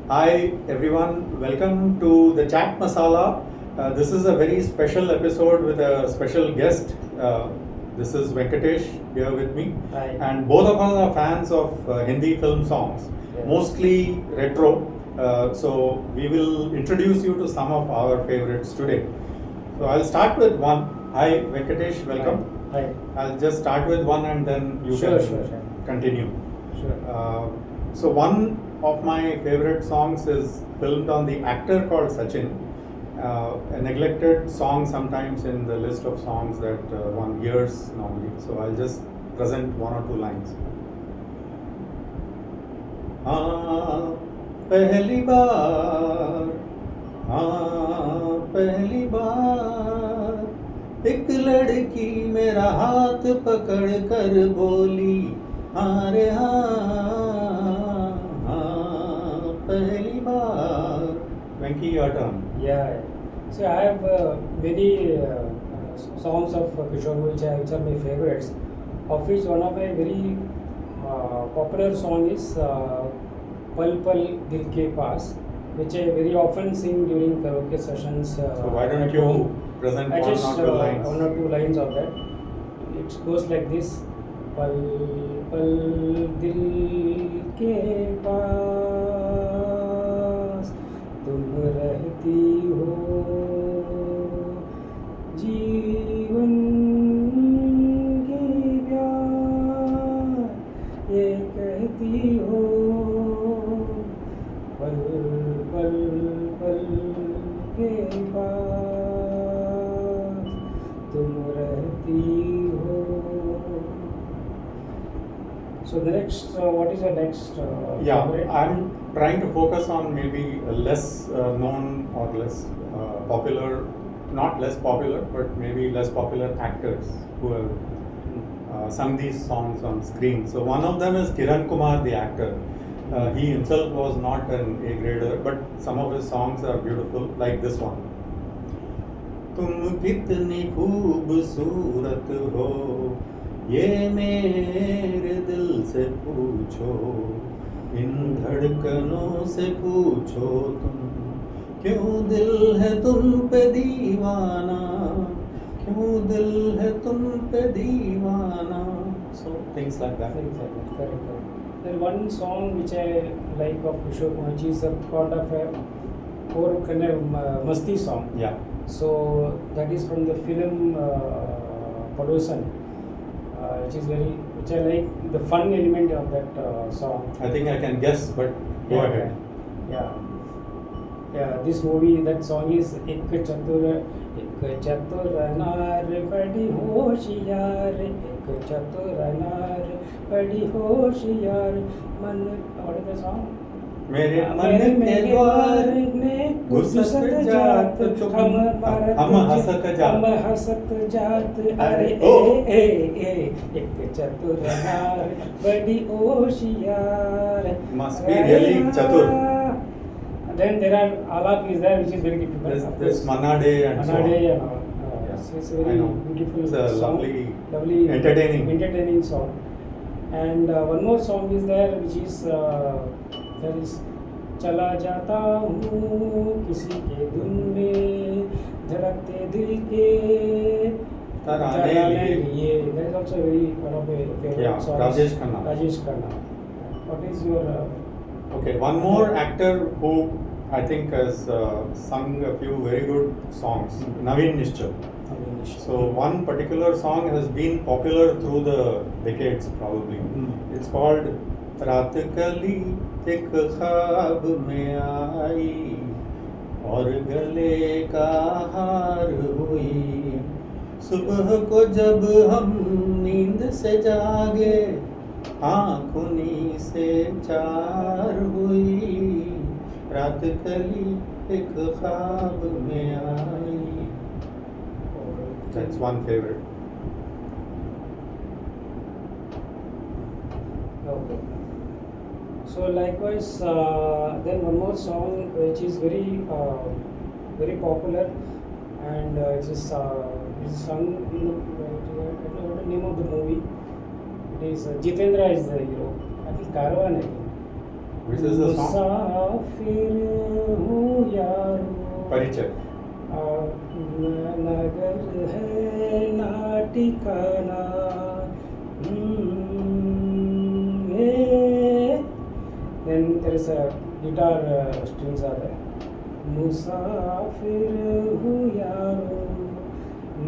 Hi everyone, welcome to the Chat Masala. This is a very special episode with a special guest. This is Venkatesh here with me. Hi. And both of us are fans of Hindi film songs, Yes. mostly retro. So we will introduce you to some of our favorites today. So I'll start with one. Hi Venkatesh, welcome. Hi. I'll just start with one and then you Sure, can sure. continue. Sure. So one of my favorite songs is filmed on the actor called Sachin. A neglected song sometimes in the list of songs that one hears normally. So I'll just present one or two lines. हाँ पहली बार हाँ पहली बार एक लड़की मेरा हाथ पकड़ कर बोली हाँ रे हाँ पहली बार Venki, your turn. Yeah. So I have many songs of Kishore which are my favorites. Of which one of my very popular song is Pal Pal Dil Ke Paas, which I very often sing during karaoke sessions. So why don't at you home. present I one just or two lines? one or two lines of that. It goes like this. पल पल दिल के पास तुम रहती हो जीवन की प्यार ये कहती हो पल पल पल के पास तुम रहती हो. So the next, what is your next Yeah, favorite? I'm trying to focus on maybe less known or less popular, not less popular, but maybe less popular actors who have sung these songs on screen. So one of them is Kiran Kumar, the actor. He himself was not an A grader, but some of his songs are beautiful, like this one. तुम कितनी खूबसूरत हो ये मेरे दिल से पूछो इन धड़कनों से पूछो तुम क्यों दिल है तुम पे दीवाना क्यों दिल है तुम पे दीवाना. So things like that. Correct. There is one song which I like of Kishore Kumar, which is a kind of a or kind of masti song. Yeah. So that is from the film Padoshan, which I like the fun element of that song. I think I can guess, but go ahead. Yeah. This movie, that song is एक चतुर नार बड़ी होशियार एक चतुर नार बड़ी होशियार मन. What is the song? मेरे मन के द्वार में घुसत जात हम हसत जात जात अरे अरे ए एक चतुर नार बड़ी होशियार. Must be really chatur. Then there are alap is there, which is very difficult. This Manna Day and so on. Manade and all. It's a I very know. beautiful It's a song. lovely, entertaining song. And one more song is there, which is there is चला जाता हूँ किसी के धुन में धड़कते दिल के तराने लिए. That is also very one of my favorite Yeah, songs. Rajesh Khanna. Rajesh Khanna. What is your Okay, one more actor who I think has sung a few very good songs, Naveen Nishchal. So one particular song has been popular through the decades probably. It's called रात कली एक ख्वाब में आई और गले का हार हुई सुबह को जब हम नींद से जागे आँखुनी से चार हुई रात कली एक ख्वाब में आई. That's one favorite. Okay. So likewise, then one more song which is very popular, and it is sung in the I don't know what the name of the movie. It is Jitendra is the hero. I think Caravan. I think. Which is the song? मुसाफिर हूँ यारो, Parichय. नगर है ना ठिकाना, yeah. Then there is a guitar strings are there. मुसाफिर हूँ यारो,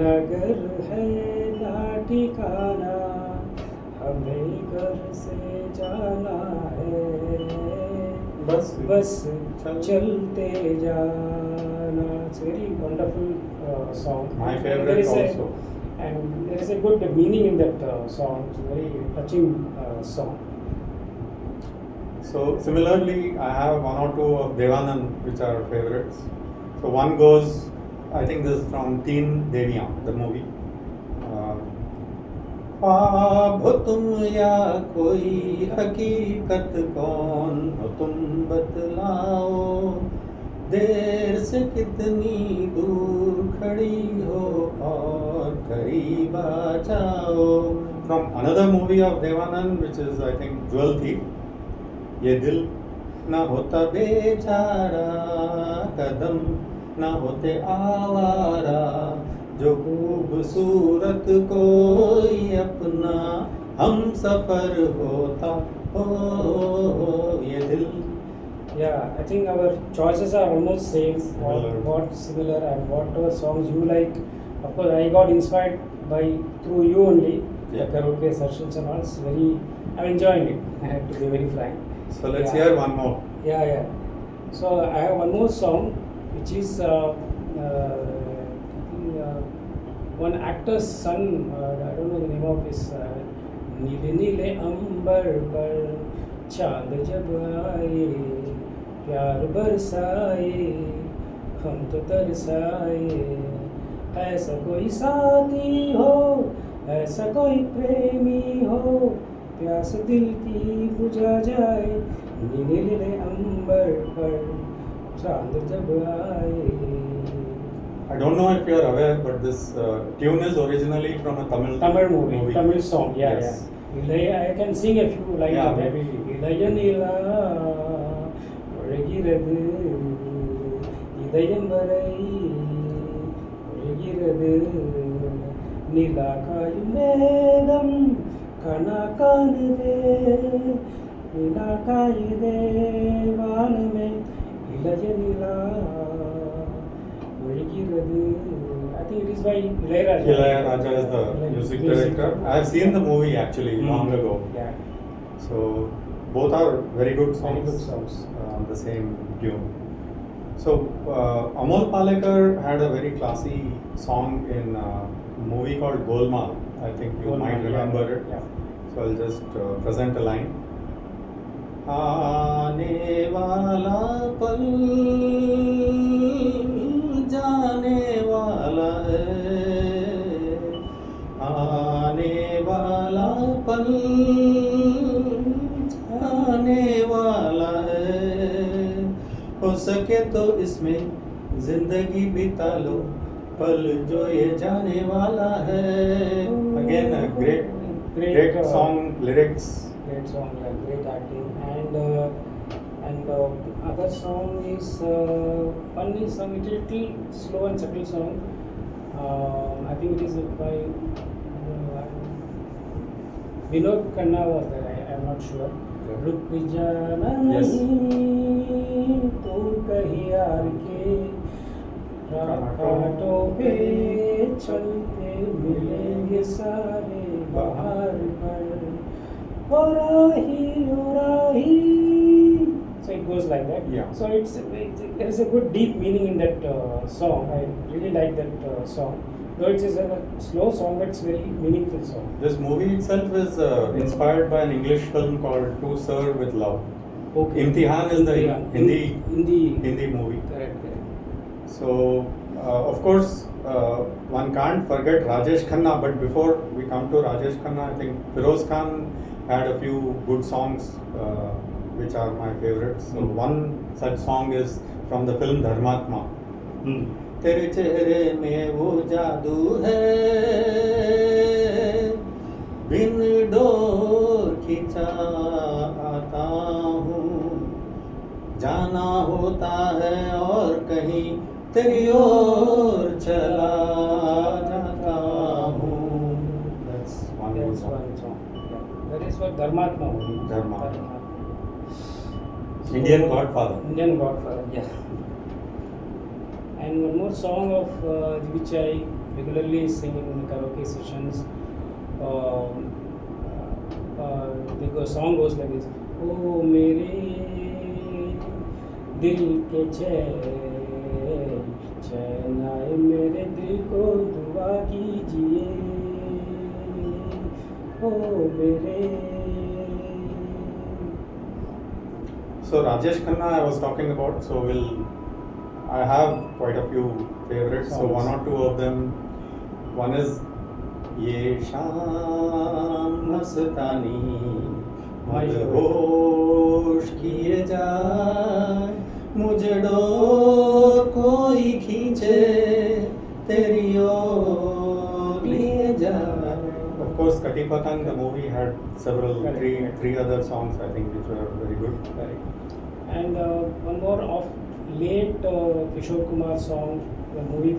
नगर है ना ठिकाना, हमें घर से जाना है, बस बस चलते जाना. It's a very wonderful song. My And favorite there is also. and there is a good meaning in that song. It's a very touching song. So similarly, I have one or two of Devanand which are favorites. So one goes, I think this is from Teen Deviyan, the movie. ख्वाब हो तुम या कोई हकीकत, कौन हो तुम बतलाओ, देर से कितनी दूर खड़ी हो और करीब आ जाओ. From another movie of Devanand, which is I think Jewel Thief. ये दिल न होता बेचारा, कदम न होते आवारा, जो खूबसूरत कोई अपना हम सफर होता हो, ये दिल. Yeah, I think our choices are almost same. Similar. What similar and whatever songs you like. Of course, I got inspired by through you only. Yeah. The karaoke sessions and all. It's very. I'm enjoying it. I have to be very frank. So let's Yeah. hear one more. Yeah, yeah. So I have one more song, which is I think, one actor's son. I don't know the name of his. नीले नीले अंबर पर चांद जब आए, प्यार बरसाए, हम तो तरसाए, ऐसा कोई साथी हो, ऐसा कोई प्रेमी हो, प्यास दिल की बुझा जाए, नीले नीले अंबर पर चांद जब आए. I don't know if you are aware, but this tune is originally from a Tamil movie, Tamil song, yeah, Yes. yeah. I can sing a few lines Yeah, of that. maybe. இளைய நிலா ஒழுகிறது, இதயம் வரை ஒழுகிறது, நிலா காயும் மேகம் கனா காணுதே, நிலா காயுதே வானமே, இளைய நிலா ஒழுகிறது. I think it is by Ilayaraja. Ilayaraja is the music director. I have seen the movie actually long ago. Yeah, So both are very good songs. very good songs. On the same tune. So Amol Palekar had a very classy song in a movie called Golmaal. I think you Golmaal, might remember yeah, it. yeah. So I'll just present a line. आने वाला पल जाने वाला है, आने वाला पल जाने वाला है, हो सके तो इसमें जिंदगी बिता लो, पल जो ये जाने वाला है. Again a great song, lyrics. Great song, yeah, great acting, and other song is one is a little slow and subtle song. I think it is by Vinod Khanna was there. I am not sure. रुक जाना Yes. नहीं तू कहीं यार के कांटों पे चलते मिलेंगे सारे बाहर पर, ओ राही. So it goes like that. Yeah. So there is a good deep meaning in that song. I really like that song. Though it is a slow song, but it's very meaningful song. This movie itself is inspired by an English film called To Serve with Love. Okay. Imtihan is the Hindi. Hindi movie. Correct. So, of course, one can't forget Rajesh Khanna. But before we come to Rajesh Khanna, I think Feroz Khan had a few good songs which are my favorites. So, one such song is from the film Dharmatma. तेरे चेहरे में वो जादू है, बिन door खिंचा आता हूँ, जाना होता है और कहीं तेरी ओर चला जाता हूँ. That's one good That's song. one song. Yeah. That is for Dharmatma movie. Dharma. Indian Godfather. Indian Godfather, yeah. And one more song of which I regularly sing in karaoke sessions. The song goes like this. Oh मेरे दिल के चैन चैन आए मेरे दिल को दुआ कीजिए ओ मेरे. So Rajesh Khanna I was talking about. So I have quite a few favorites. So Songs. one or two of them. One is ये शाम मस्तानी मदहोश किए जाए मुझे डोर कोई खींचे तेरी ओर लिए जाए. Of course, Kati Patang, the movie had several Correct. three other songs I think which were very good. Correct. And one more of late Kishore Kumar song, the movie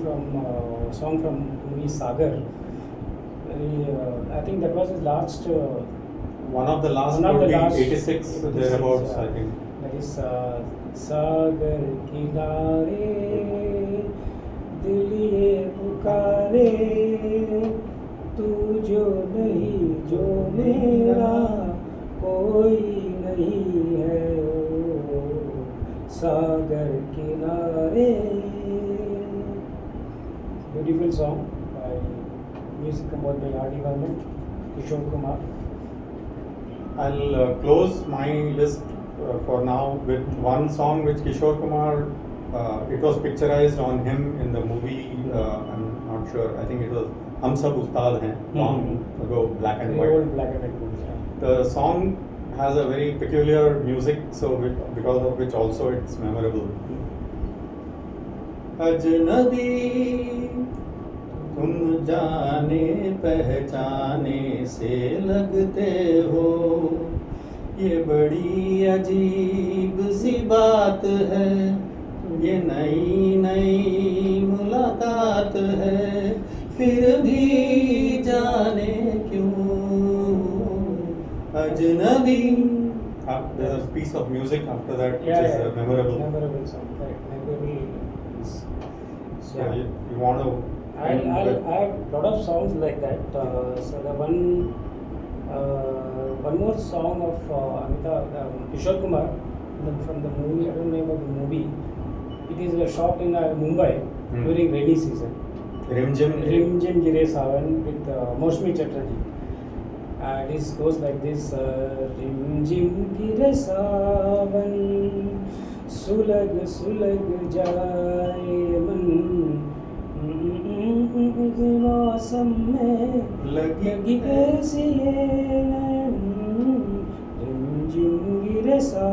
song from movie Sagar. I think that was his last. One of the last One of would the be last 86 thereabouts yeah. I think. That is सागर किनारे दिल ये पुकारे तू जो नहीं जो मेरा कोई नहीं है ओ सागर किनारे. Beautiful song by music composed by R.D. Burman, Kishore Kumar. I'll close my list for now with one song which Kishore Kumar, it was picturized on him in the movie, I'm not sure, I think it was Hum Sab Ustad Hain, long ago, black and Very white. old black and white movie. Yeah. The song has a very peculiar music, so because of which also it's memorable. अजनबी तुम जाने पहचाने से लगते हो ये बड़ी अजीब सी बात है ये नई नई मुलाकात है फिर भी जाने क्यों अजनबी. There's a piece of music after that which is memorable. Memorable song, correct. Memorable. So Yeah. you want to I have lot of songs like that. So the one more song of Kishore Kumar from the movie. I don't know about the movie. It is shot in Mumbai during rainy season. Rimjim. Rimjim Gire Savan with Mosmi Chatterjee. This goes like this. Rimjim Gire Savan सुलग सुलग जाए मन इस मौसम में लगी ऐसी ये नैन रिमझिम गिरे सा.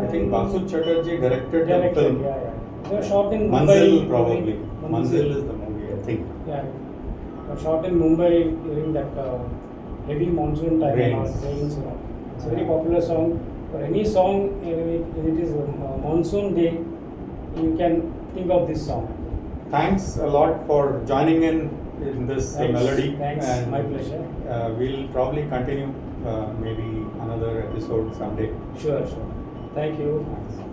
I think Basu Chatterjee directed the film. Yeah. They were shot in Mumbai. Manzil probably. Manzil is the movie I think. Yeah. They were shot in Mumbai during that heavy monsoon time. Rains. Rains. It's a very popular song. For any song, if it is a monsoon day, you can think of this song. Thanks a lot for joining in this Thanks. melody. Thanks. And, My pleasure. We'll probably continue maybe another episode someday. Sure. Thank you. Thanks.